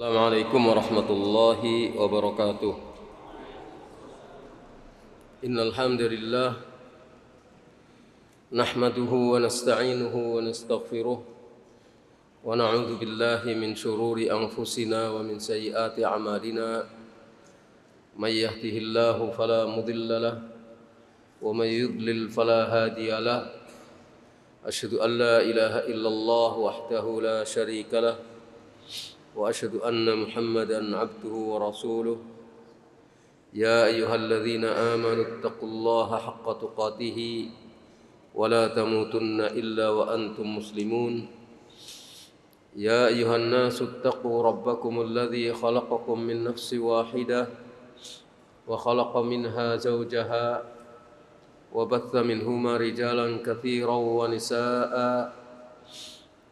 Assalamualaikum warahmatullahi wabarakatuh. Innal hamdalillah nahmaduhu wa nasta'inuhu wa nastaghfiruh wa na'udzu billahi min shururi anfusina wa min sayyiati a'malina. May yahdihillahu fala mudilla lahu wa may yudlil fala hadiya lahu. Asyhadu an la ilaha illallah wahdahu la syarika lahu وأشهد أن محمدًا عبده ورسوله يا أيها الذين آمنوا اتقوا الله حق تقاته ولا تموتن إلا وأنتم مسلمون يا أيها الناس اتقوا ربكم الذي خلقكم من نفس واحدة وخلق منها زوجها وبث منهما رجالًا كثيرًا ونساءً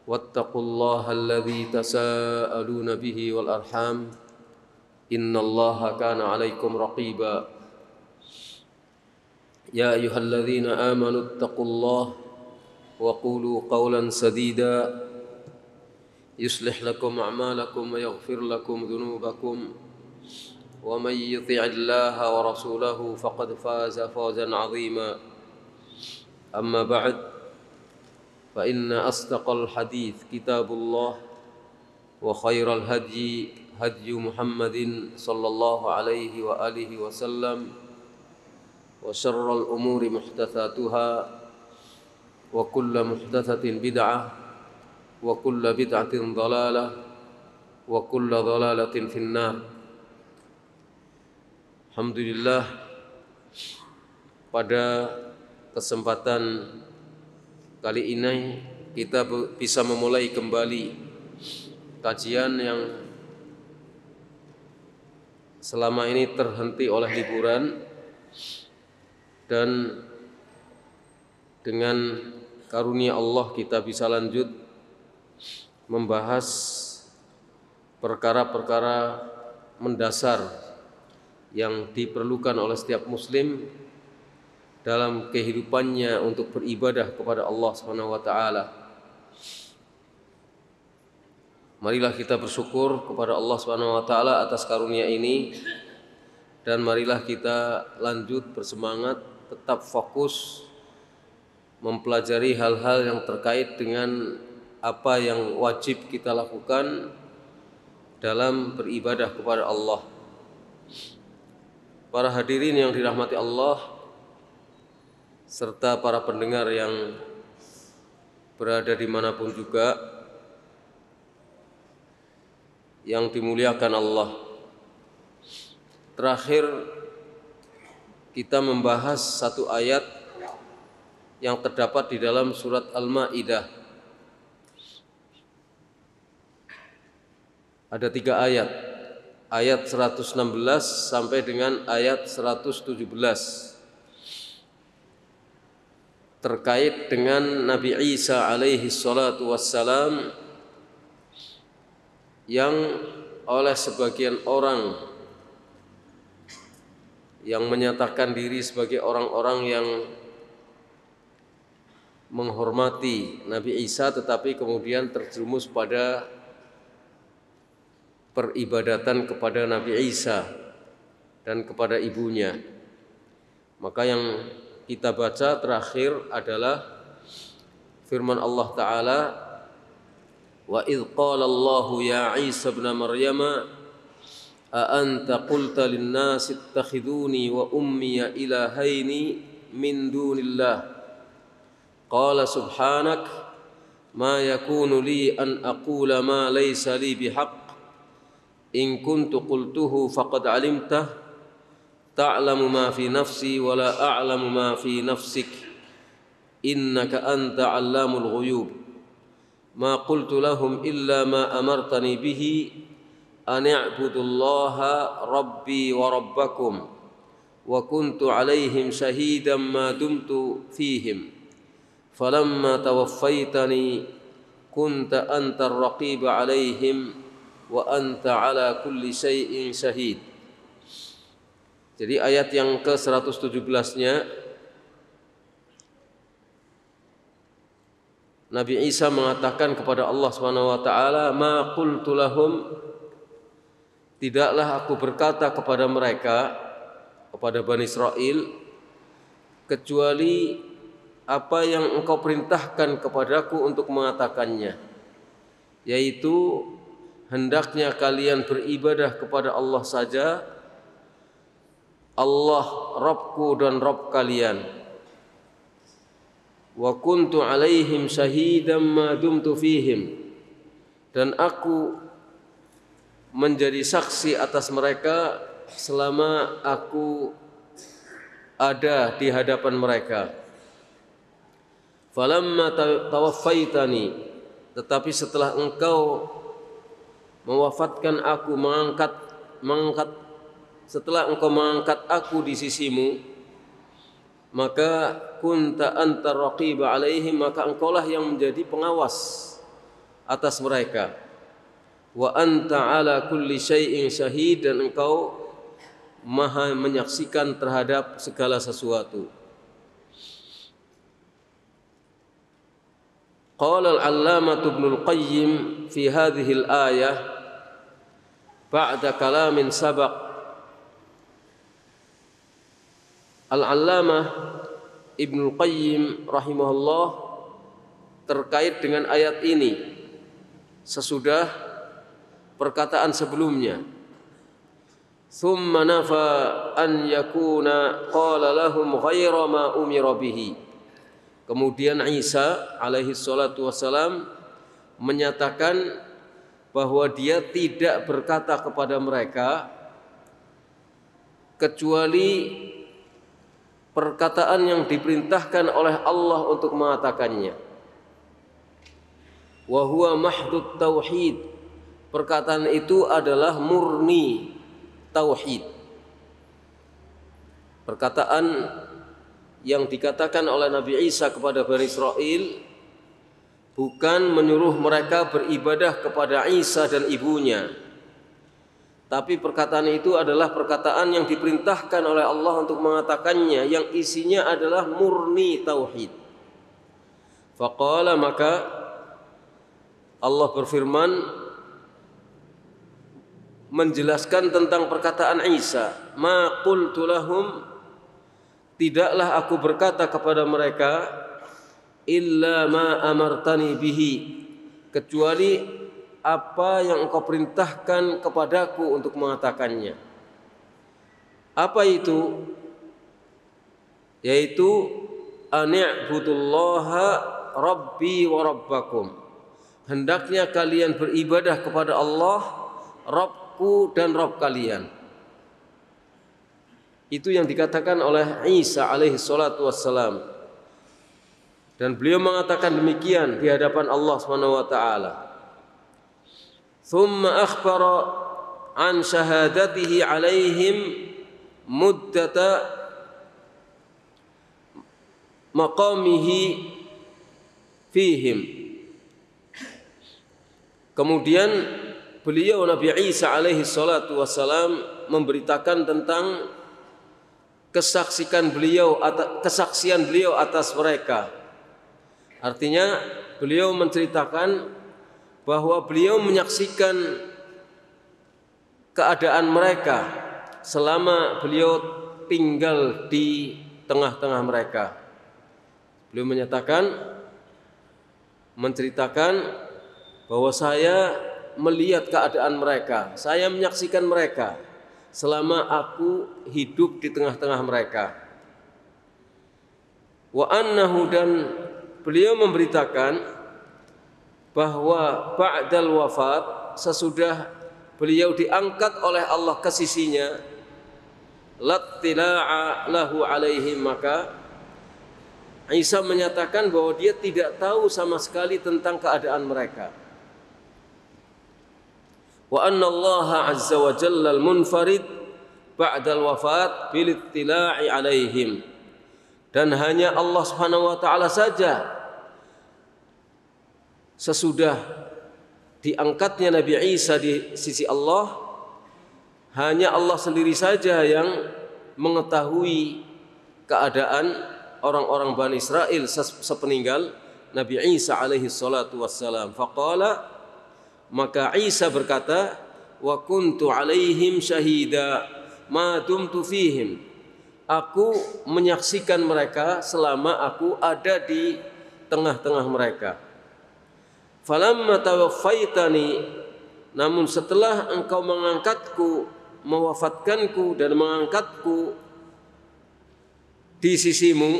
واتقوا الله الذي تساءلون به والأرحام إن الله كان عليكم رقيبا يا أيها الذين آمنوا اتقوا الله وقولوا قولا سديدا يصلح لكم أعمالكم ويغفر لكم ذنوبكم ومن يطع الله ورسوله فقد فاز فوزا عظيما أما بعد فإن أصدق الحديث كتاب الله وخير الهدي هدي محمد صلى الله عليه وآله وسلم وشر الأمور محدثاتها وكل محدثة بدعة وكل بدعة ضلالة وكل ضلالة في النار. Alhamdulillah, pada kesempatan kali ini kita bisa memulai kembali kajian yang selama ini terhenti oleh liburan, dan dengan karunia Allah kita bisa lanjut membahas perkara-perkara mendasar yang diperlukan oleh setiap muslim dalam kehidupannya untuk beribadah kepada Allah Subhanahu wa taala. Marilah kita bersyukur kepada Allah Subhanahu wa taala atas karunia ini, dan marilah kita lanjut bersemangat tetap fokus mempelajari hal-hal yang terkait dengan apa yang wajib kita lakukan dalam beribadah kepada Allah. Para hadirin yang dirahmati Allah serta para pendengar yang berada dimanapun juga yang dimuliakan Allah. Terakhir kita membahas satu ayat yang terdapat di dalam surat Al-Maidah. Ada 3 ayat, ayat 116 sampai dengan ayat 117. Terkait dengan Nabi Isa alaihi salatu wassalam, yang oleh sebagian orang yang menyatakan diri sebagai orang-orang yang menghormati Nabi Isa tetapi kemudian terjerumus pada peribadatan kepada Nabi Isa dan kepada ibunya. Maka yang kita baca terakhir adalah firman Allah Ta'ala, wa idh qala Allahu ya Isa ibn Maryam a anta qulta lin-nasi ittakhiduni wa ummiya ilahaini min dunillah qala subhanak ma yakunu li an aqula ma laysa li bihaqq in kuntu qultuhu faqad alimtah ta'lamu ma fi nafsi wa la a'lamu ma fi nafsik innaka anta 'allamul ghuyub ma qultu lahum illa ma amartani bihi an i'budullaha rabbi wa rabbakum wa kuntu 'alaihim shahidan ma dumtu fihim falamma tawaffaytani kunta antar raqiba 'alaihim wa anta 'ala kulli syai'in syahid. Jadi ayat yang ke-117-nya Nabi Isa mengatakan kepada Allah Subhanahu wa taala, "Ma qultu lahum tidaklah aku berkata kepada mereka, kepada Bani Israel, kecuali apa yang engkau perintahkan kepadaku untuk mengatakannya, yaitu hendaknya kalian beribadah kepada Allah saja, Allah Rabbku dan Rabb kalian. Wa kuntu alaihim syahidan ma dumtu fihim, dan aku menjadi saksi atas mereka selama aku ada di hadapan mereka. Falamma tawaffaitani, tetapi setelah engkau mewafatkan aku, setelah engkau mengangkat aku di sisimu, maka kunta antar raqiba alaihim, maka engkaulah yang menjadi pengawas atas mereka. Wa anta ala kulli syai'in syahid, dan engkau maha menyaksikan terhadap segala sesuatu. Qala al-allamah Ibnul Qayyim fi hadhihi al-ayah ba'da kalamin sabaq. Al-allamah Ibnul Qayyim rahimahullah terkait dengan ayat ini sesudah perkataan sebelumnya. Thumma nafa an yakuna qala lahum ghaira ma umira bihi. Kemudian Isa alaihi salatu wassalam menyatakan bahwa dia tidak berkata kepada mereka kecuali perkataan yang diperintahkan oleh Allah untuk mengatakannya. Wa huwa mahdud tauhid. Perkataan itu adalah murni tauhid. Perkataan yang dikatakan oleh Nabi Isa kepada Bani Israel bukan menyuruh mereka beribadah kepada Isa dan ibunya, tapi perkataan itu adalah perkataan yang diperintahkan oleh Allah untuk mengatakannya, yang isinya adalah murni tauhid. Faqala, maka Allah berfirman menjelaskan tentang perkataan Isa, ma qultu lahum, tidaklah aku berkata kepada mereka, illa ma amartani bihi, kecuali apa yang engkau perintahkan kepadaku untuk mengatakannya. Apa itu? Yaitu ani'budullaha rabbi wa rabbakum, hendaknya kalian beribadah kepada Allah, Rabbku dan Rabb kalian. Itu yang dikatakan oleh Isa alaihi salatu wassalam, dan beliau mengatakan demikian di hadapan Allah Subhanahu wa taala. Thumma akhbara an syahadatihi alaihim muddata maqamihi fihim. Kemudian beliau Nabi Isa alaihi salatu wassalam memberitakan tentang kesaksian beliau atas mereka. Artinya beliau menceritakan bahwa beliau menyaksikan keadaan mereka selama beliau tinggal di tengah-tengah mereka. Beliau menceritakan bahwa saya melihat keadaan mereka, saya menyaksikan mereka selama aku hidup di tengah-tengah mereka. Wa annahu, dan beliau memberitakan bahwa ba'dal wafat, sesudah beliau diangkat oleh Allah ke sisinya, lattila'a lahu alaihim, maka Isa menyatakan bahwa dia tidak tahu sama sekali tentang keadaan mereka. Wa anna Allah azza wa jalla al-munfarid ba'dal wafat bil ittila'i alaihim, dan hanya Allah Subhanahu wa taala saja sesudah diangkatnya Nabi Isa di sisi Allah, hanya Allah sendiri saja yang mengetahui keadaan orang-orang Bani Israel sepeninggal Nabi Isa alaihi salatu wassalam. Faqala, maka Isa berkata, wa kuntu 'alaihim syahida ma dumtu fihim. Aku menyaksikan mereka selama aku ada di tengah-tengah mereka. Falamma tawaffaitani, namun setelah engkau mengangkatku, mewafatkanku dan mengangkatku di sisimu,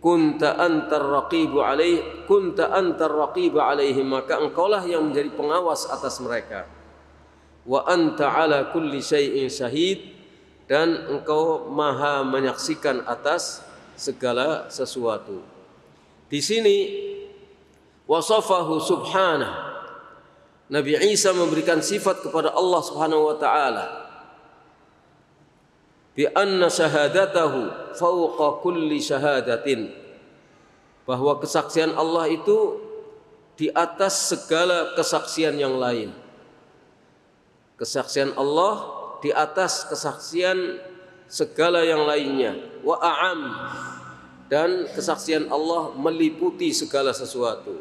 kunta antar raqibu alaihim, maka engkaulah yang menjadi pengawas atas mereka. Wa anta ala kulli syai'in syahid, dan engkau maha menyaksikan atas segala sesuatu. Di sini wasafahu subhanahu, Nabi Isa memberikan sifat kepada Allah Subhanahu wa taala bi anna syahadatahu fawqa kulli syahadatin, bahwa kesaksian Allah itu di atas segala kesaksian yang lain. Kesaksian Allah di atas kesaksian segala yang lainnya. Wa a'am, dan kesaksian Allah meliputi segala sesuatu.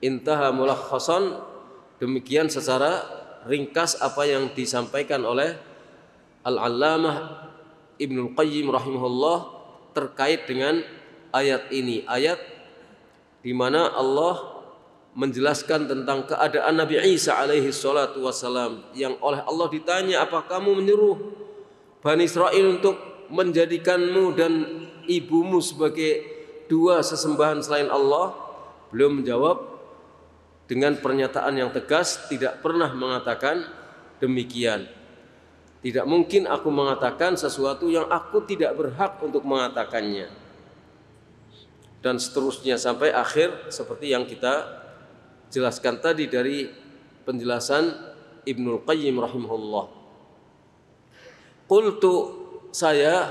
Intaha mulakhasan, demikian secara ringkas apa yang disampaikan oleh Al-Allamah Ibnul Qayyim rahimahullah terkait dengan ayat ini, ayat di mana Allah menjelaskan tentang keadaan Nabi Isa alaihi salatu wassalam, yang oleh Allah ditanya, apa kamu menyuruh Bani Israel untuk menjadikanmu dan ibumu sebagai dua sesembahan selain Allah? Beliau menjawab dengan pernyataan yang tegas, tidak pernah mengatakan demikian. Tidak mungkin aku mengatakan sesuatu yang aku tidak berhak untuk mengatakannya. Dan seterusnya sampai akhir seperti yang kita jelaskan tadi dari penjelasan Ibnul Qayyim rahimahullah. Qultu, saya,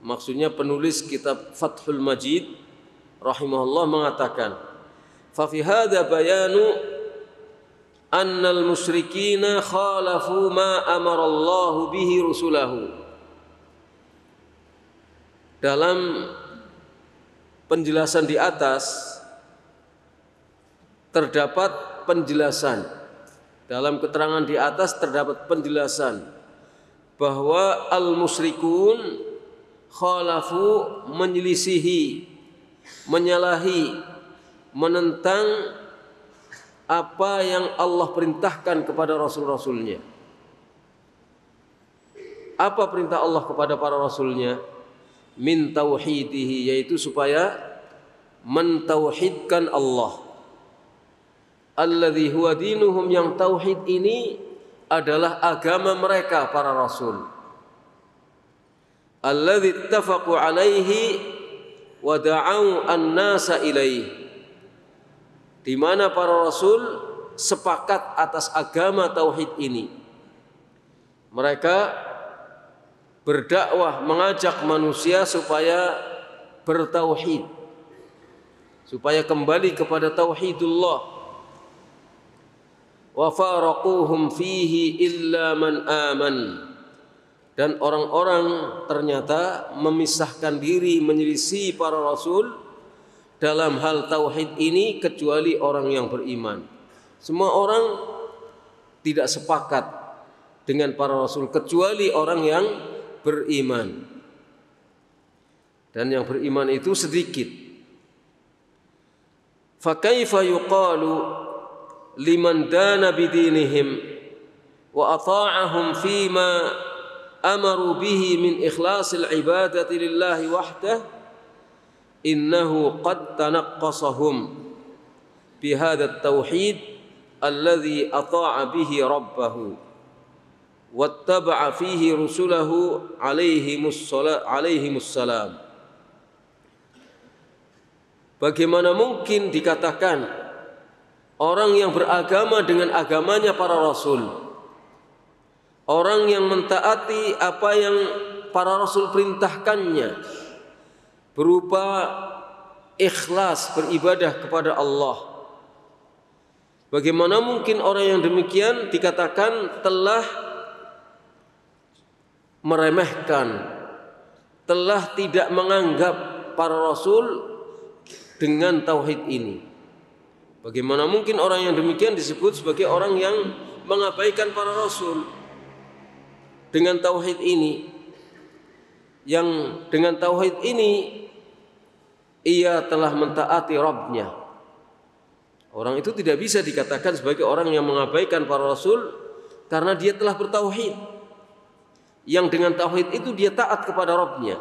maksudnya penulis kitab Fathul Majid rahimahullah mengatakan, fa fi hadza bayanu annal musyrikina khalafu ma amara Allah bihi rusulahu. Dalam penjelasan di atas terdapat penjelasan, dalam keterangan di atas terdapat penjelasan bahwa al-musyrikun khalafu, menyelisihi, menyalahi, menentang apa yang Allah perintahkan kepada Rasul-Rasulnya. Apa perintah Allah kepada para Rasulnya? Min tauhidihi, yaitu supaya mentauhidkan Allah. Alladzi huwa dinuhum, yang tauhid ini adalah agama mereka para Rasul. Alladzi ittafaqu alaihi wa da'au an-nasa ilaihi, di mana para rasul sepakat atas agama tauhid ini. Mereka berdakwah, mengajak manusia supaya bertauhid, supaya kembali kepada tauhidullah. Wa faraquhum fihi illa man aman, dan orang-orang ternyata memisahkan diri, menyelisih para rasul dalam hal tauhid ini kecuali orang yang beriman. Semua orang tidak sepakat dengan para rasul kecuali orang yang beriman. Dan yang beriman itu sedikit. Fa kaifa yuqalu liman dana bidinihim wa ata'ahum fima amaru bihi min ikhlasil ibadati lillahi wahdah, innahu qad tanaqqasahum bihadha at-tauhid alladhi ata'a bihi rabbahu wattaba'a fihi rusulahu alaihimus salam. Bagaimana mungkin dikatakan orang yang beragama dengan agamanya para rasul, orang yang mentaati apa yang para rasul perintahkannya berupa ikhlas beribadah kepada Allah, bagaimana mungkin orang yang demikian dikatakan telah meremehkan, telah tidak menganggap para rasul dengan tauhid ini? Bagaimana mungkin orang yang demikian disebut sebagai orang yang mengabaikan para rasul. Dengan tauhid ini, yang dengan tauhid ini ia telah mentaati Rabb-nya. Orang itu tidak bisa dikatakan sebagai orang yang mengabaikan para rasul karena dia telah bertauhid. Yang dengan tauhid itu dia taat kepada Rabb-nya.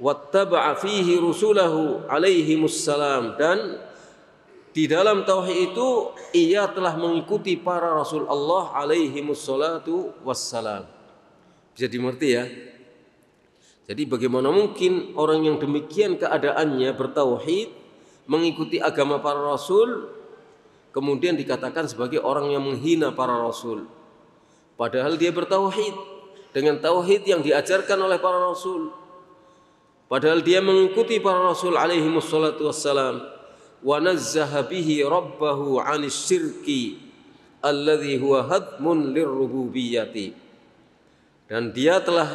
Wattaba'a fihi rusulahu alaihimussalam, dan di dalam tauhid itu ia telah mengikuti para rasul Allah alaihimussalatu wassalam. Bisa dimengerti ya? Jadi bagaimana mungkin orang yang demikian keadaannya bertauhid, mengikuti agama para rasul, kemudian dikatakan sebagai orang yang menghina para rasul. Padahal dia bertauhid dengan tauhid yang diajarkan oleh para rasul. Padahal dia mengikuti para rasul alaihimussalatu wassalam. Wa nazzaha bihi rabbahu 'anis syirki alladhi huwa hadmun lirrububiyyati. Dan dia telah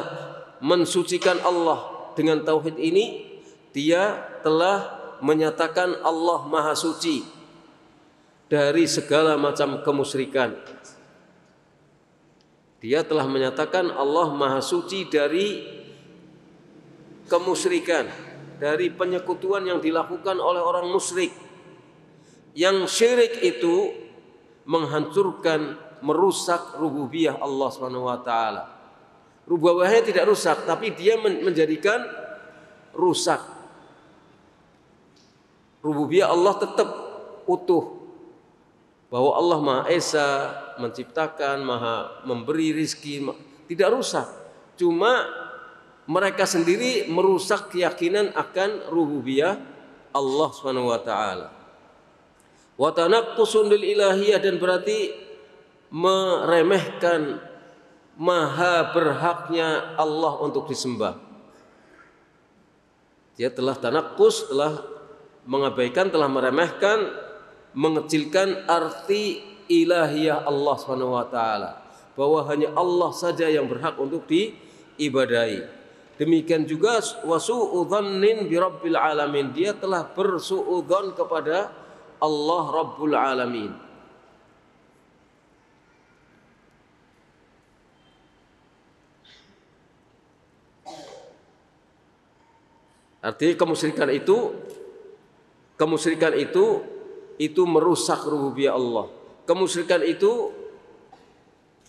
mensucikan Allah dengan tauhid ini, dia telah menyatakan Allah Maha Suci dari segala macam kemusyrikan. Dia telah menyatakan Allah Maha Suci dari kemusyrikan, dari penyekutuan yang dilakukan oleh orang musyrik. Yang syirik itu menghancurkan, merusak rububiyah Allah Subhanahu wa taala. Rububiyahnya tidak rusak, tapi dia menjadikan rusak. Rububiyah Allah tetap utuh. Bahwa Allah Maha Esa, menciptakan, Maha memberi rizki, tidak rusak. Cuma mereka sendiri merusak keyakinan akan rububiyah Allah Subhanahu wa taala. Wa tanaqqusun lil ilahiyah, dan berarti meremehkan maha berhaknya Allah untuk disembah. Dia telah tanaqqus, telah mengabaikan, telah meremehkan, mengecilkan arti ilahiyah Allah Subhanahu wa taala, bahwa hanya Allah saja yang berhak untuk diibadahi. Demikian juga wasu'udhannin bi rabbil alamin, dia telah bersu'udhan kepada Allah Rabbul Alamin. Artinya kemusyrikan itu merusak rububiyah Allah. Kemusyrikan itu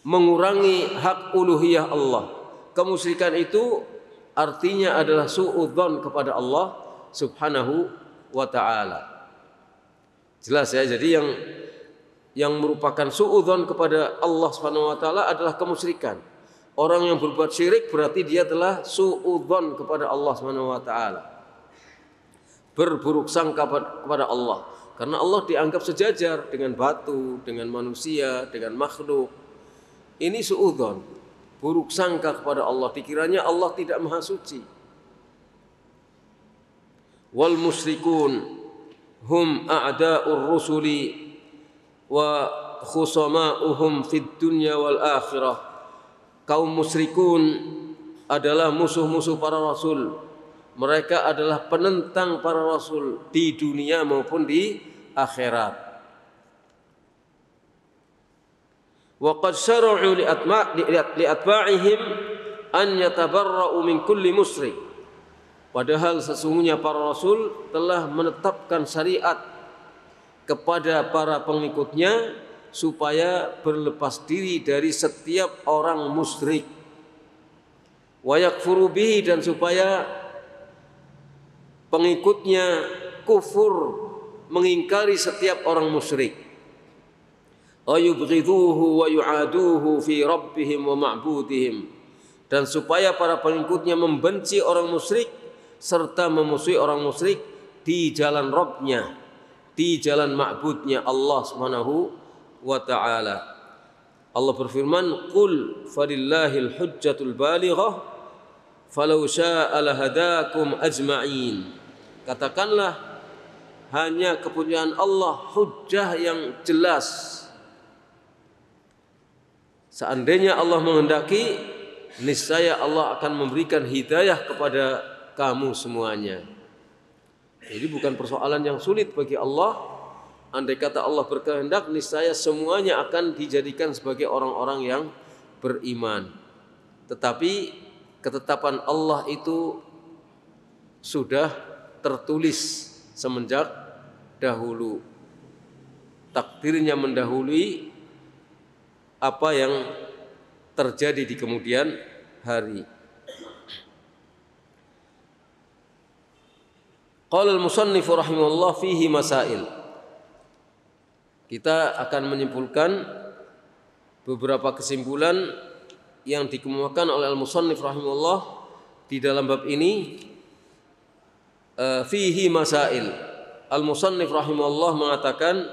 mengurangi hak uluhiyah Allah. Kemusyrikan itu artinya adalah su'udzon kepada Allah Subhanahu wa taala. Jelas ya, jadi yang merupakan su'udzon kepada Allah Subhanahu wa taala adalah kemusyrikan. Orang yang berbuat syirik berarti dia telah su'udzon kepada Allah Subhanahu wa taala. Berburuk sangka kepada Allah. Karena Allah dianggap sejajar dengan batu, dengan manusia, dengan makhluk. Ini su'udzon, buruk sangka kepada Allah, dikiranya Allah tidak maha suci. Wal musyrikun hum a'da'ur rusuli wa khusama'uhum fid dunya wal akhirah. Kaum musyrikun adalah musuh-musuh para rasul. Mereka adalah penentang para rasul di dunia maupun di akhirat. Wa qad syara'u li atba'ihim an yatabarra'u min kulli musyrik. Padahal sesungguhnya para rasul telah menetapkan syariat kepada para pengikutnya supaya berlepas diri dari setiap orang musyrik. Wa yakfuru bihi, dan supaya pengikutnya kufur, mengingkari setiap orang musyrik. Ayubghiduhu wa yu'aduhu fi rabbihim wa ma'budihim, dan supaya para pengikutnya membenci orang musyrik serta memusuhi orang musyrik di jalan Rabb-nya, di jalan ma'budnya Allah Subhanahu wa ta'ala. Allah berfirman, "Qul falillahil hujjatul balighah falau syaa'a lahadakum ajma'in." Katakanlah, hanya kepunyaan Allah hujjah yang jelas. Seandainya Allah menghendaki, niscaya Allah akan memberikan hidayah kepada kamu semuanya. Jadi bukan persoalan yang sulit bagi Allah andai kata Allah berkehendak, niscaya semuanya akan dijadikan sebagai orang-orang yang beriman. Tetapi ketetapan Allah itu sudah tertulis semenjak dahulu. Takdirnya mendahului apa yang terjadi di kemudian hari. Qala al-musannif rahimahullah fihi masail. Kita akan menyimpulkan beberapa kesimpulan yang dikemukakan oleh al-musannif rahimahullah di dalam bab ini. Fihi masail. Al-musannif rahimahullah mengatakan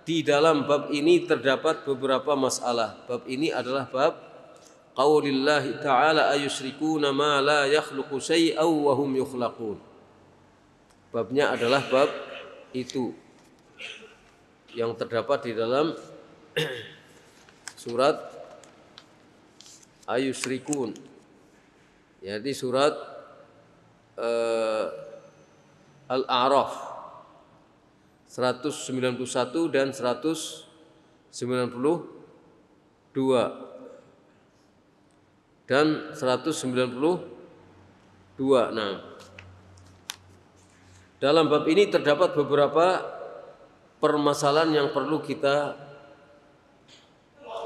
di dalam bab ini terdapat beberapa masalah. Bab ini adalah bab qaulillahi ta'ala ayusyrikuna ma la yakhluqu syai'aw wa hum yukhlaqun. Babnya adalah bab itu yang terdapat di dalam surat ayusyrikun. Jadi surat Al-A'raf 191 dan 192 dan 192. Nah, dalam bab ini terdapat beberapa permasalahan yang perlu kita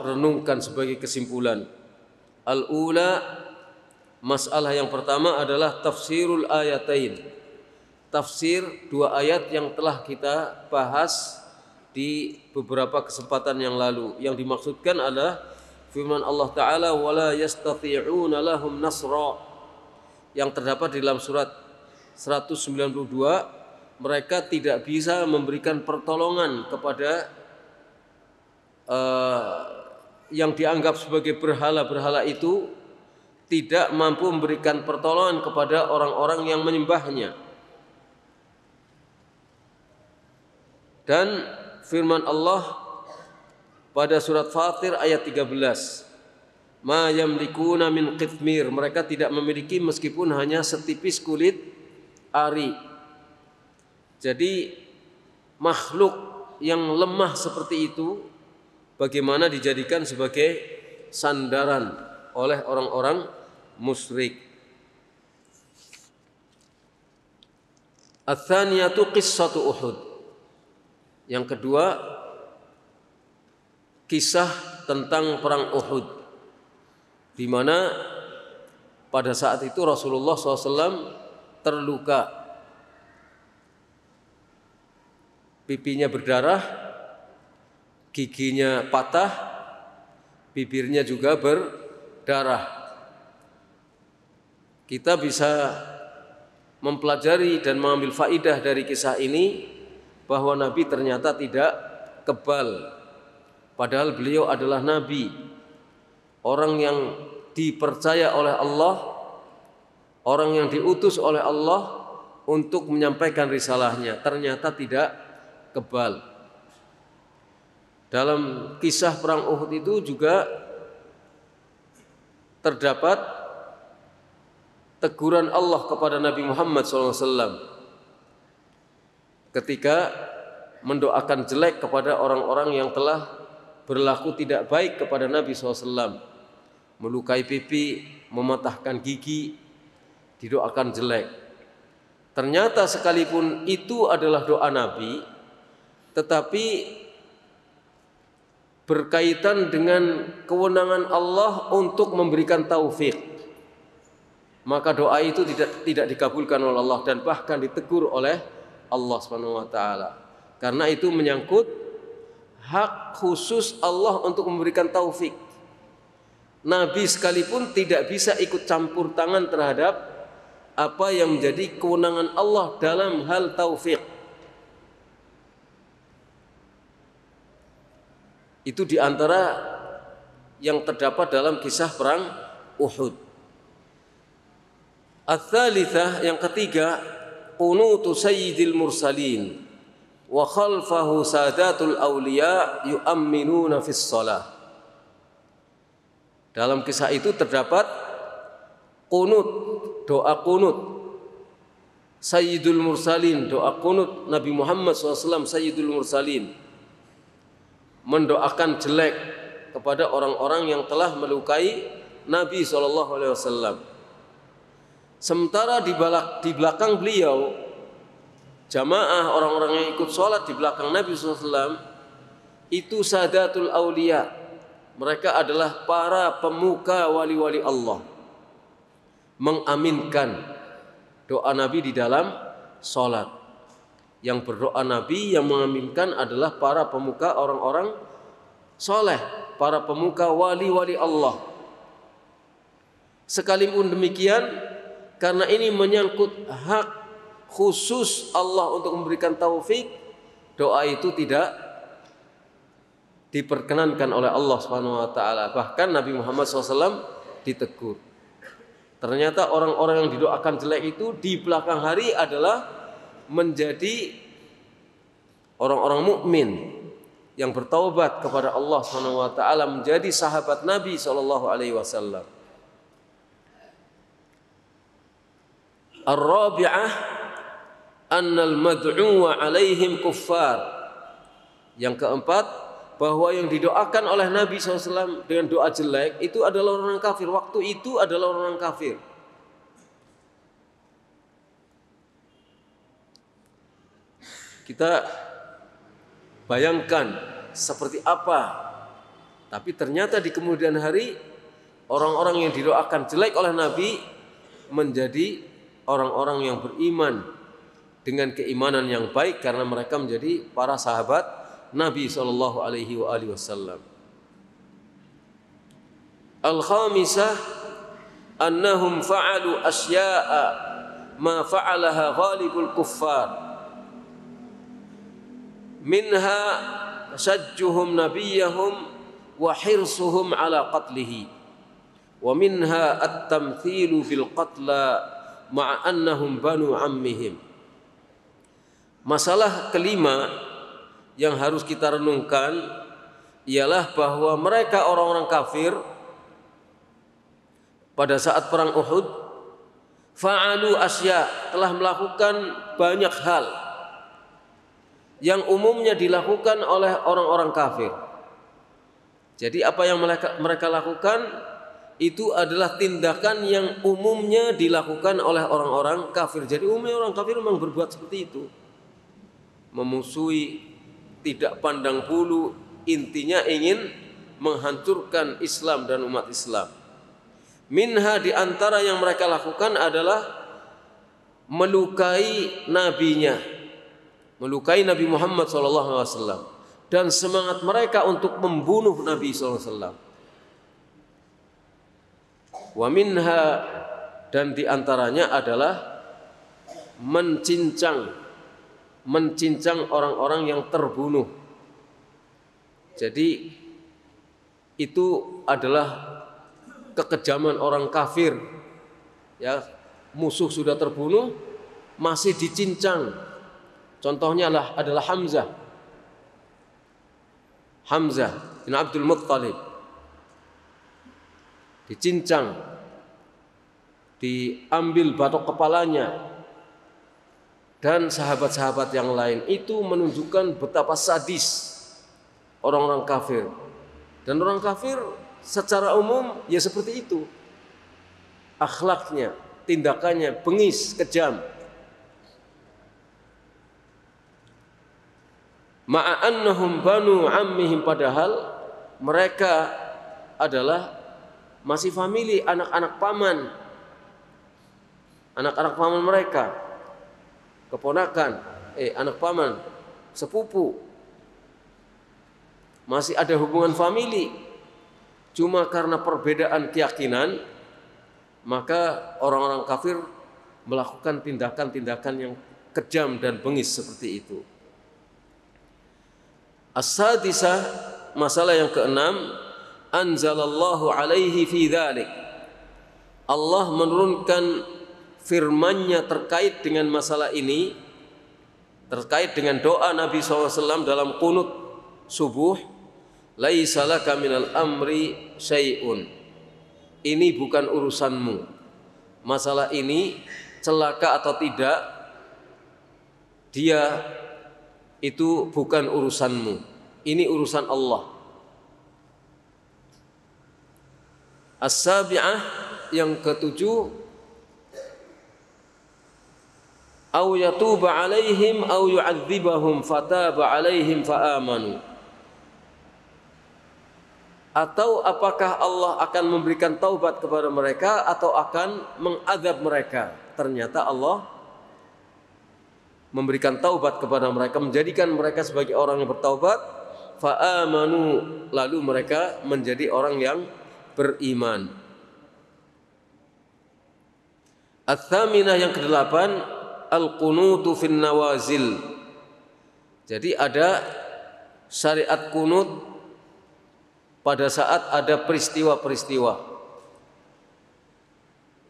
renungkan sebagai kesimpulan. Al-ula, masalah yang pertama adalah tafsirul ayatain. Tafsir dua ayat yang telah kita bahas di beberapa kesempatan yang lalu. Yang dimaksudkan adalah firman Allah Ta'ala wala yastati'una lahum nasra, yang terdapat di dalam surat 192. Mereka tidak bisa memberikan pertolongan kepada yang dianggap sebagai berhala-berhala itu, tidak mampu memberikan pertolongan kepada orang-orang yang menyembahnya. Dan firman Allah pada surat Fatir ayat 13, ma yamlikuna min qitmir, mereka tidak memiliki meskipun hanya setipis kulit ari. Jadi makhluk yang lemah seperti itu bagaimana dijadikan sebagai sandaran oleh orang-orang musyrik. Ats-tsaniyatu qissatu Uhud. Yang kedua, kisah tentang perang Uhud, di mana pada saat itu Rasulullah SAW terluka, pipinya berdarah, giginya patah, bibirnya juga berdarah. Kita bisa mempelajari dan mengambil faidah dari kisah ini bahwa Nabi ternyata tidak kebal, padahal beliau adalah Nabi, orang yang dipercaya oleh Allah, orang yang diutus oleh Allah untuk menyampaikan risalahnya, ternyata tidak kebal. Dalam kisah perang Uhud itu juga terdapat teguran Allah kepada Nabi Muhammad SAW ketika mendoakan jelek kepada orang-orang yang telah berlaku tidak baik kepada Nabi SAW, melukai pipi, mematahkan gigi, didoakan jelek. Ternyata sekalipun itu adalah doa Nabi, tetapi berkaitan dengan kewenangan Allah untuk memberikan taufik, maka doa itu tidak dikabulkan oleh Allah dan bahkan ditegur oleh Allah Subhanahu wa taala. Karena itu menyangkut hak khusus Allah untuk memberikan taufik. Nabi sekalipun tidak bisa ikut campur tangan terhadap apa yang menjadi kewenangan Allah dalam hal taufik. Itu diantara yang terdapat dalam kisah perang Uhud. Ats-tsalitsah, yang ketiga, qunutu sayyidil mursalin wa khalfahu sadatul awliya yu'amminuna fis shalah. Dalam kisah itu terdapat qunut, doa qunut Sayyidul Mursalin, doa kunut Nabi Muhammad SAW Sayyidul Mursalin, mendoakan jelek kepada orang-orang yang telah melukai Nabi SAW. Sementara di belakang beliau, jamaah orang-orang yang ikut sholat di belakang Nabi SAW itu Sadatul Aulia, mereka adalah para pemuka wali-wali Allah, mengaminkan doa Nabi di dalam sholat. Yang berdoa Nabi, yang mengaminkan adalah para pemuka orang-orang soleh, para pemuka wali-wali Allah. Sekalipun demikian, karena ini menyangkut hak khusus Allah untuk memberikan taufik, doa itu tidak diperkenankan oleh Allah Subhanahu wa taala. Bahkan Nabi Muhammad SAW ditegur. Ternyata orang-orang yang didoakan jelek itu di belakang hari adalah menjadi orang-orang mukmin yang bertaubat kepada Allah Subhanahu wa taala, menjadi sahabat Nabi sallallahu alaihi wasallam. Ar-rabi'ah annal mad'uwa alaihim kuffar. Yang keempat, bahwa yang didoakan oleh Nabi SAW dengan doa jelek itu adalah orang kafir. Waktu itu adalah orang kafir. Kita bayangkan seperti apa. Tapi ternyata di kemudian hari orang-orang yang didoakan jelek oleh Nabi menjadi orang-orang yang beriman dengan keimanan yang baik karena mereka menjadi para sahabat Nabi sallallahu alaihi wasallam. Al-khamisah annahum fa'alu asya'a ma fa'alaha ghalibul kuffar. Minha sajjuhum nabiyahum wa hirsuhum ala qatlihi. Wa minha at-tamthilu bil qatla ma'a annahum banu ammihim. Masalah kelima yang harus kita renungkan ialah bahwa mereka orang-orang kafir pada saat perang Uhud fa'alu asya, telah melakukan banyak hal yang umumnya dilakukan oleh orang-orang kafir. Jadi apa yang mereka lakukan itu adalah tindakan yang umumnya dilakukan oleh orang-orang kafir. Jadi umumnya orang kafir memang berbuat seperti itu, memusuhi, tidak pandang bulu, intinya ingin menghancurkan Islam dan umat Islam. Minha, di antara yang mereka lakukan adalah melukai nabinya, melukai Nabi Muhammad SAW, dan semangat mereka untuk membunuh Nabi SAW. Wa minha, dan di antaranya adalah mencincang orang-orang yang terbunuh. Jadi itu adalah kekejaman orang kafir. Ya, musuh sudah terbunuh masih dicincang. Contohnya adalah Hamzah bin Abdul Muttalib. Dicincang, diambil batok kepalanya, dan sahabat-sahabat yang lain. Itu menunjukkan betapa sadis orang-orang kafir. Dan orang kafir secara umum ya seperti itu. Akhlaknya, tindakannya bengis, kejam. Ma'annahum banu ammihim, padahal mereka adalah masih famili, anak-anak paman. Anak-anak paman mereka, keponakan, anak paman, sepupu, masih ada hubungan famili. Cuma karena perbedaan keyakinan, maka orang-orang kafir melakukan tindakan-tindakan yang kejam dan bengis seperti itu. As-sadisah, masalah yang keenam, anzalallahu alaihi fi dzalik. Allah menurunkan firman-Nya terkait dengan masalah ini, terkait dengan doa Nabi SAW dalam qunut subuh, laisa laka minal amri syai'un. Ini bukan urusanmu. Masalah ini celaka atau tidak dia itu bukan urusanmu, ini urusan Allah. As-sabi'ah, yang ketujuh, au yatuba alaihim au yu'adzibahum fataba alaihim faamanu. Atau apakah Allah akan memberikan taubat kepada mereka atau akan mengadab mereka. Ternyata Allah memberikan taubat kepada mereka, menjadikan mereka sebagai orang yang bertaubat, faamanu, lalu mereka menjadi orang yang beriman. Ats-tsaminah, yang kedelapan, al-qunutu fin nawazil. Jadi ada syariat kunut pada saat ada peristiwa-peristiwa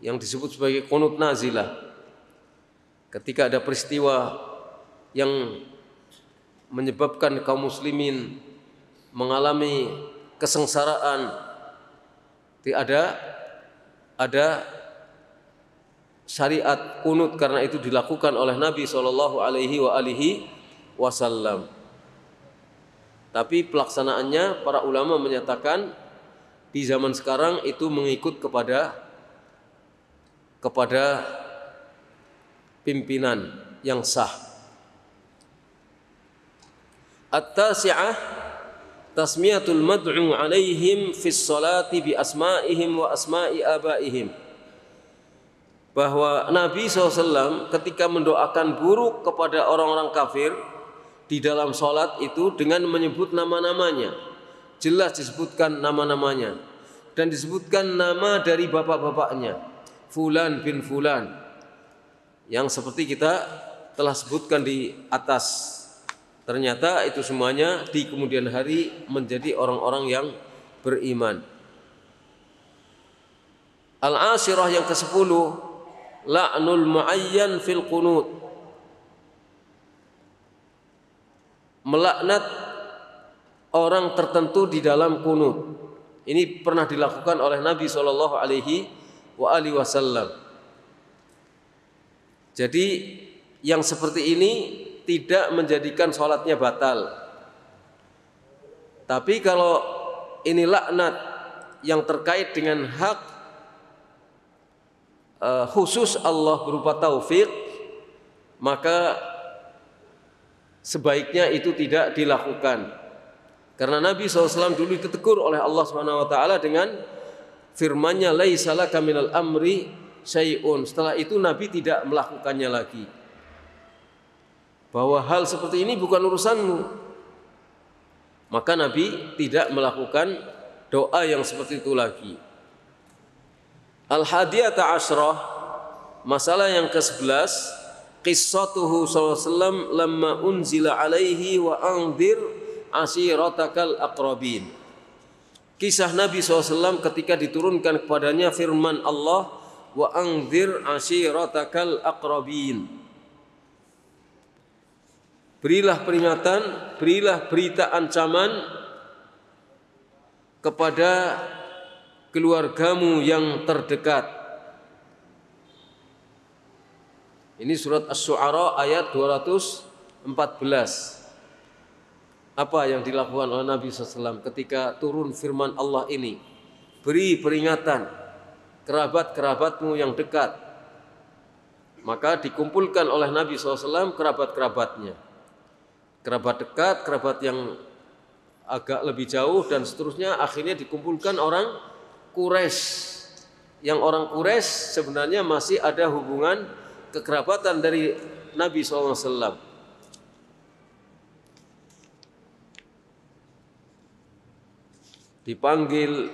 yang disebut sebagai kunut nazilah. Ketika ada peristiwa yang menyebabkan kaum muslimin mengalami kesengsaraan, ada syariat kunut, karena itu dilakukan oleh Nabi SAW. Tapi pelaksanaannya para ulama menyatakan di zaman sekarang itu mengikut kepada pimpinan yang sah. At-tasi'ah, tasmiyatul mad'u alaihim fis salati bi asma'ihim wa asma'i abaihim. Bahwa Nabi SAW ketika mendoakan buruk kepada orang-orang kafir di dalam sholat itu dengan menyebut nama-namanya. Jelas disebutkan nama-namanya. Dan disebutkan nama dari bapak-bapaknya. Fulan bin Fulan. Yang seperti kita telah sebutkan di atas. Ternyata itu semuanya di kemudian hari menjadi orang-orang yang beriman. Al-ashirah, yang ke-10, la'nul mu'ayyan fil qunut. Melaknat orang tertentu di dalam kunut. Ini pernah dilakukan oleh Nabi SAW. Jadi yang seperti ini tidak menjadikan sholatnya batal. Tapi kalau ini laknat yang terkait dengan hak khusus Allah berupa taufik, maka sebaiknya itu tidak dilakukan. Karena Nabi SAW dulu ditegur oleh Allah SWT dengan firman-Nya, laisa laka minal amri syai'un. Setelah itu Nabi tidak melakukannya lagi. Bahwa hal seperti ini bukan urusanmu. Maka Nabi tidak melakukan doa yang seperti itu lagi. Al-hadiyata asyrah, masalah yang ke-11, qissatuhu sallallahu alaihi wasallam lamma unzila alaihi wa anzir ashiratakal aqrabin. Kisah Nabi SAW ketika diturunkan kepadanya firman Allah, wa anzir ashiratakal aqrabin. Berilah peringatan, berilah berita ancaman kepada keluargamu yang terdekat. Ini surat Asy-Syu'ara ayat 214. Apa yang dilakukan oleh Nabi SAW ketika turun firman Allah ini? Beri peringatan kerabat-kerabatmu yang dekat. Maka dikumpulkan oleh Nabi SAW kerabat-kerabatnya. Kerabat dekat, kerabat yang agak lebih jauh, dan seterusnya. Akhirnya dikumpulkan orang Quraisy. Yang orang Quraisy sebenarnya masih ada hubungan kekerabatan dari Nabi SAW. Dipanggil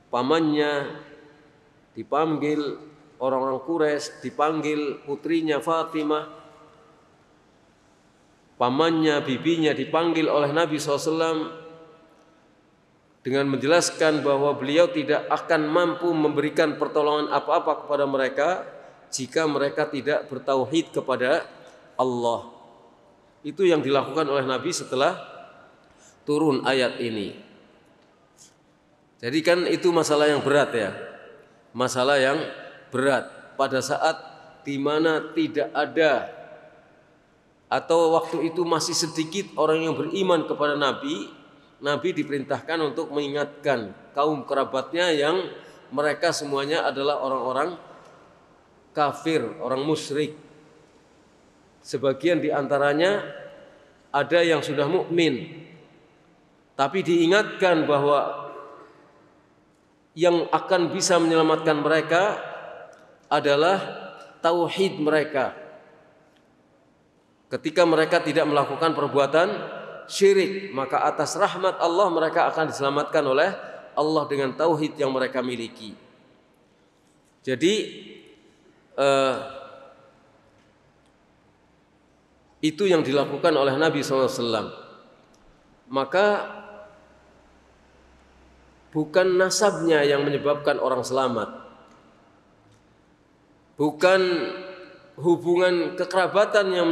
pamannya, dipanggil orang-orang Quraisy, dipanggil putrinya Fatimah, pamannya, bibinya dipanggil oleh Nabi SAW dengan menjelaskan bahwa beliau tidak akan mampu memberikan pertolongan apa-apa kepada mereka jika mereka tidak bertauhid kepada Allah. Itu yang dilakukan oleh Nabi setelah turun ayat ini. Jadi kan itu masalah yang berat ya. Masalah yang berat. pada saat di mana tidak ada atau waktu itu masih sedikit orang yang beriman kepada Nabi, Nabi diperintahkan untuk mengingatkan kaum kerabatnya yang mereka semuanya adalah orang-orang kafir, orang musyrik. Sebagian di antaranya ada yang sudah mukmin, tapi diingatkan bahwa yang akan bisa menyelamatkan mereka adalah tauhid mereka. Ketika mereka tidak melakukan perbuatan syirik, maka atas rahmat Allah mereka akan diselamatkan oleh Allah dengan tauhid yang mereka miliki. Jadi itu yang dilakukan oleh Nabi SAW. Maka bukan nasabnya yang menyebabkan orang selamat, bukan hubungan kekerabatan yang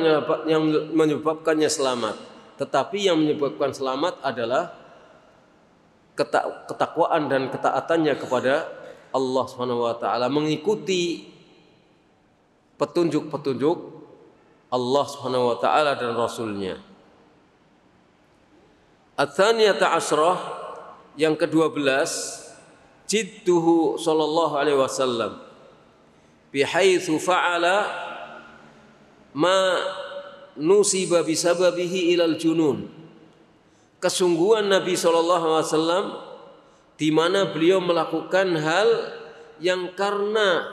menyebabkannya selamat, tetapi yang menyebabkan selamat adalah ketakwaan dan ketaatannya kepada Allah SWT, mengikuti petunjuk-petunjuk Allah SWT dan Rasulnya. Ats-tsaniyata asyrah, yang ke-12, jidduhu sallallahu alaihi wasallam bihaitsu fa'ala ma nusiba bisababihi ilal junun. Kesungguhan Nabi sallallahu alaihi wasallam di mana beliau melakukan hal yang karena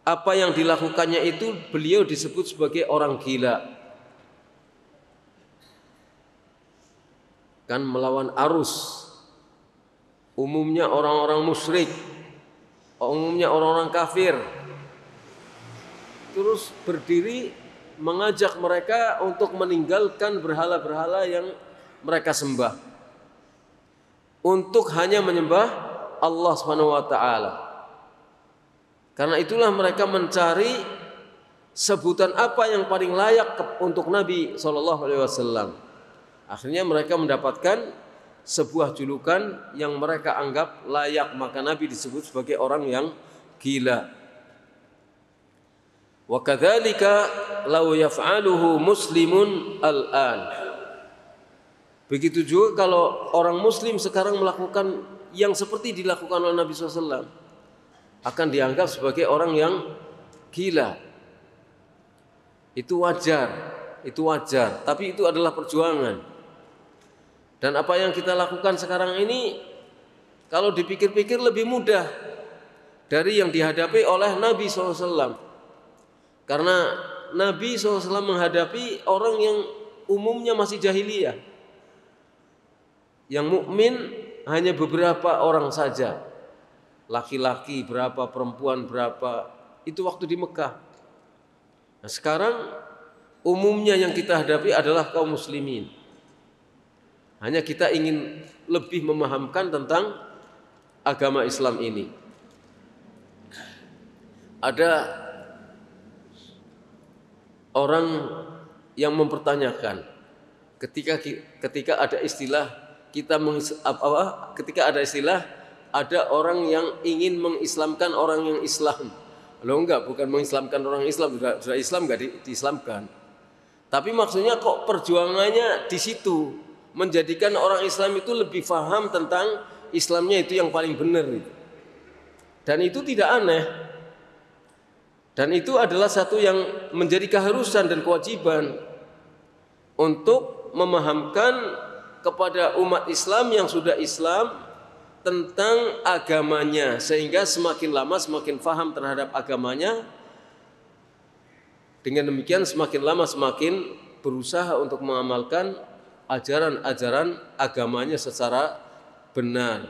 apa yang dilakukannya itu beliau disebut sebagai orang gila. Kan melawan arus. Umumnya orang-orang musyrik, umumnya orang-orang kafir, terus berdiri mengajak mereka untuk meninggalkan berhala-berhala yang mereka sembah, untuk hanya menyembah Allah SWT. Karena itulah mereka mencari sebutan apa yang paling layak untuk Nabi SAW. Akhirnya mereka mendapatkan sebuah julukan yang mereka anggap layak, maka Nabi disebut sebagai orang yang gila. Wa kadzalika law yaf'aluhu muslimun al-an. Begitu juga kalau orang muslim sekarang melakukan yang seperti dilakukan oleh Nabi SAW, akan dianggap sebagai orang yang gila. Itu wajar, tapi itu adalah perjuangan. Dan apa yang kita lakukan sekarang ini kalau dipikir-pikir lebih mudah dari yang dihadapi oleh Nabi SAW. Karena Nabi SAW menghadapi orang yang umumnya masih jahiliyah, yang mukmin hanya beberapa orang saja, laki-laki berapa, perempuan berapa, itu waktu di Mekah. Nah, sekarang umumnya yang kita hadapi adalah kaum muslimin. Hanya kita ingin lebih memahamkan tentang agama Islam ini. Ada orang yang mempertanyakan ketika ada istilah ada orang yang ingin mengislamkan orang yang Islam. Loh enggak, bukan mengislamkan orang Islam, sudah Islam enggak diislamkan. Tapi maksudnya kok perjuangannya di situ, menjadikan orang Islam itu lebih paham tentang Islamnya itu yang paling benar. Dan itu tidak aneh. Dan itu adalah satu yang menjadi keharusan dan kewajiban untuk memahamkan kepada umat Islam yang sudah Islam tentang agamanya, sehingga semakin lama semakin paham terhadap agamanya. Dengan demikian semakin lama semakin berusaha untuk mengamalkan ajaran-ajaran agamanya secara benar.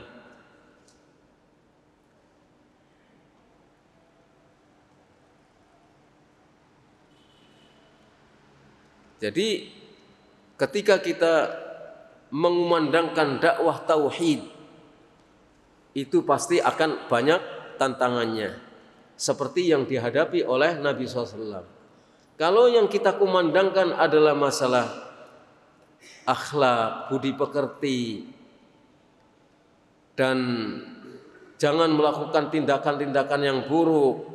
Jadi ketika kita mengumandangkan dakwah tauhid, itu pasti akan banyak tantangannya, seperti yang dihadapi oleh Nabi SAW. Kalau yang kita kumandangkan adalah masalah akhlak, budi pekerti, dan jangan melakukan tindakan-tindakan yang buruk,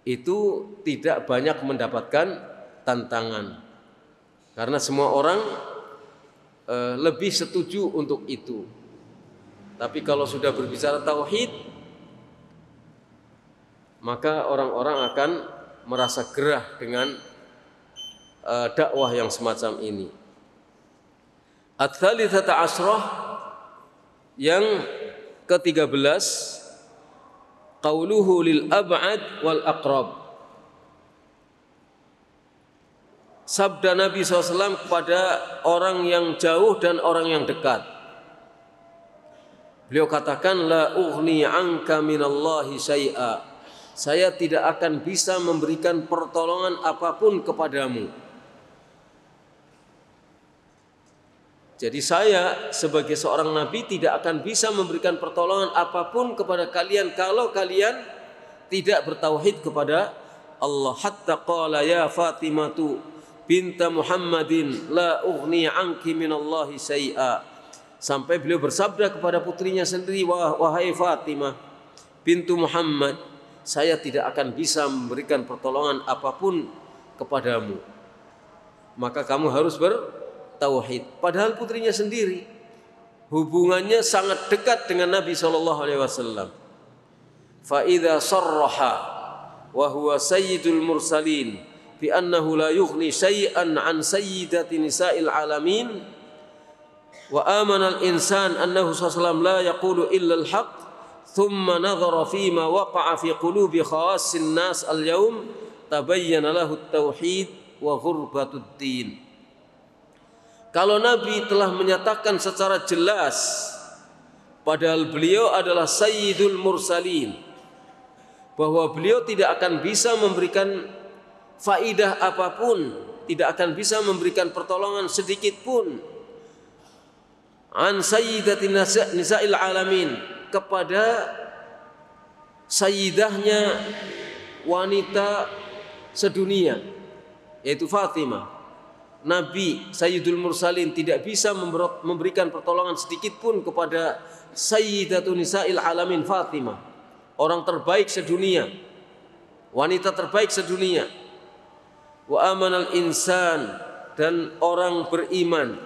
itu tidak banyak mendapatkan tantangan. Karena semua orang lebih setuju untuk itu. Tapi kalau sudah berbicara tauhid, maka orang-orang akan merasa gerah dengan dakwah yang semacam ini. Ats-tsalitsata asyrah, yang ke-13, qauluhu lil ab'ad wal aqrab. Sabda Nabi SAW kepada orang yang jauh dan orang yang dekat. Beliau katakan, la ughni anka minallahi syai'a. Saya tidak akan bisa memberikan pertolongan apapun kepadamu. Jadi saya sebagai seorang nabi tidak akan bisa memberikan pertolongan apapun kepada kalian kalau kalian tidak bertauhid kepada Allah. Hatta qala ya Fatimatu binta Muhammadin la ughni anki minallahi syai'a. Sampai beliau bersabda kepada putrinya sendiri, wahai Fatimah bintu Muhammad, saya tidak akan bisa memberikan pertolongan apapun kepadamu. Maka kamu harus bertauhid. Padahal putrinya sendiri hubungannya sangat dekat dengan Nabi SAW. Fa idza sarraha wa huwa sayyidul mursalin bi annahu la yughni syai'an an sayyidati nisa'il alamin wa amana al-insan annahu sallallahu la yaqulu illa al-haq thumma nadhara fima waqa'a fi qulubi khawassin nas al-yawm tabayyana lahu at-tauhid wa ghurbatud din. Kalau Nabi telah menyatakan secara jelas, padahal beliau adalah sayyidul mursalin, bahwa beliau tidak akan bisa memberikan faidah apapun, tidak akan bisa memberikan pertolongan sedikit pun an sayyidati nisa'il alamin, kepada sayyidahnya wanita sedunia, yaitu Fatimah. Nabi Sayyidul Mursalin tidak bisa memberikan pertolongan sedikit pun kepada sayyidatu nisa'il alamin Fatimah, orang terbaik sedunia, wanita terbaik sedunia. Wa amanal insan, dan orang beriman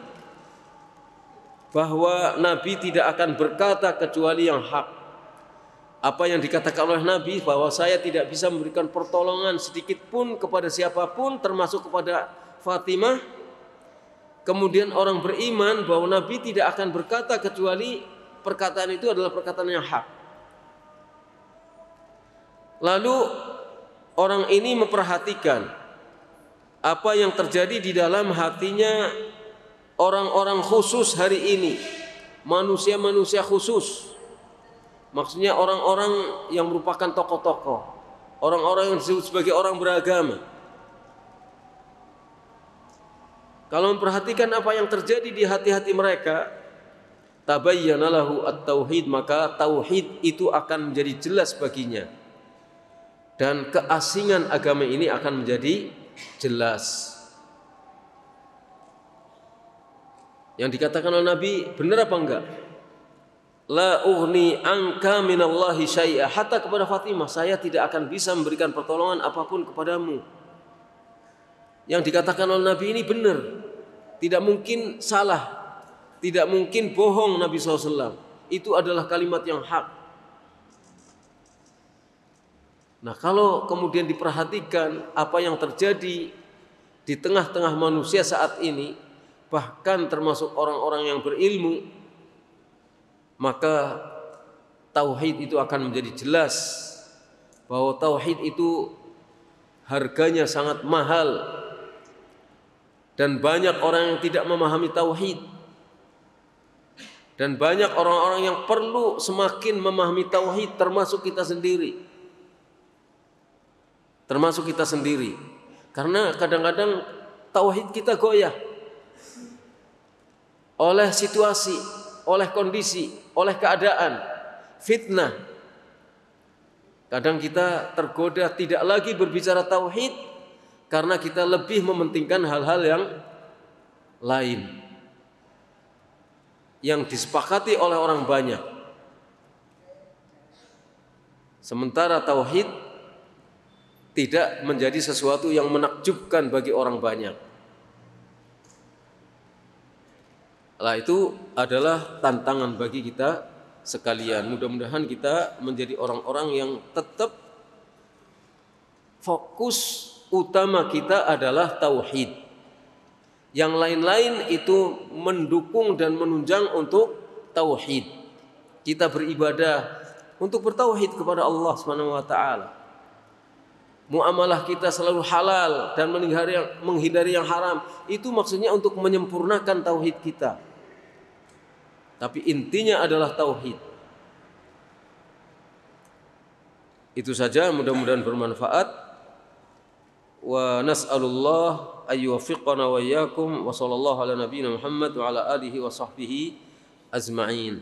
bahwa Nabi tidak akan berkata kecuali yang hak. Apa yang dikatakan oleh Nabi, bahwa saya tidak bisa memberikan pertolongan sedikit pun kepada siapapun, termasuk kepada Fatimah. Kemudian orang beriman bahwa Nabi tidak akan berkata kecuali perkataan itu adalah perkataan yang hak. Lalu orang ini memperhatikan apa yang terjadi di dalam hatinya orang-orang khusus hari ini, manusia-manusia khusus. Maksudnya orang-orang yang merupakan tokoh-tokoh, orang-orang yang disebut sebagai orang beragama. Kalau memperhatikan apa yang terjadi di hati-hati mereka, tabayyana lahu at-tauhid, maka tauhid itu akan menjadi jelas baginya. Dan keasingan agama ini akan menjadi jelas. Yang dikatakan oleh Nabi benar apa enggak? La ughni anka minallahi syai'a. Hatta kepada Fatimah, saya tidak akan bisa memberikan pertolongan apapun kepadamu. Yang dikatakan oleh Nabi ini benar, tidak mungkin salah, tidak mungkin bohong Nabi SAW. Itu adalah kalimat yang hak. Nah, kalau kemudian diperhatikan apa yang terjadi di tengah-tengah manusia saat ini, bahkan termasuk orang-orang yang berilmu, maka tauhid itu akan menjadi jelas bahwa tauhid itu harganya sangat mahal, dan banyak orang yang tidak memahami tauhid, dan banyak orang-orang yang perlu semakin memahami tauhid, termasuk kita sendiri. Karena kadang-kadang tauhid kita goyah oleh situasi, oleh kondisi, oleh keadaan, fitnah. Kadang kita tergoda tidak lagi berbicara tauhid karena kita lebih mementingkan hal-hal yang lain yang disepakati oleh orang banyak. Sementara tauhid tidak menjadi sesuatu yang menakjubkan bagi orang banyak. Itu adalah tantangan bagi kita sekalian. Mudah-mudahan kita menjadi orang-orang yang tetap fokus utama kita adalah tauhid. Yang lain-lain itu mendukung dan menunjang untuk tauhid. Kita beribadah untuk bertauhid kepada Allah Subhanahu wa taala. Muamalah kita selalu halal dan menghindari yang haram. Itu maksudnya untuk menyempurnakan tauhid kita. Tapi intinya adalah tauhid. Itu saja, mudah-mudahan bermanfaat. Wa nas'alullah ayyuwaffiqana wa iyyakum wa sallallahu ala nabiyyina Muhammad wa ala alihi wa sahbihi ajma'in.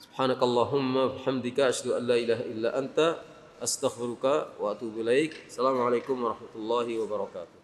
Subhanakallahumma bihamdika asyhadu an la ilaha illa anta astaghfiruka wa atubu ilaik. Assalamualaikum warahmatullahi wabarakatuh.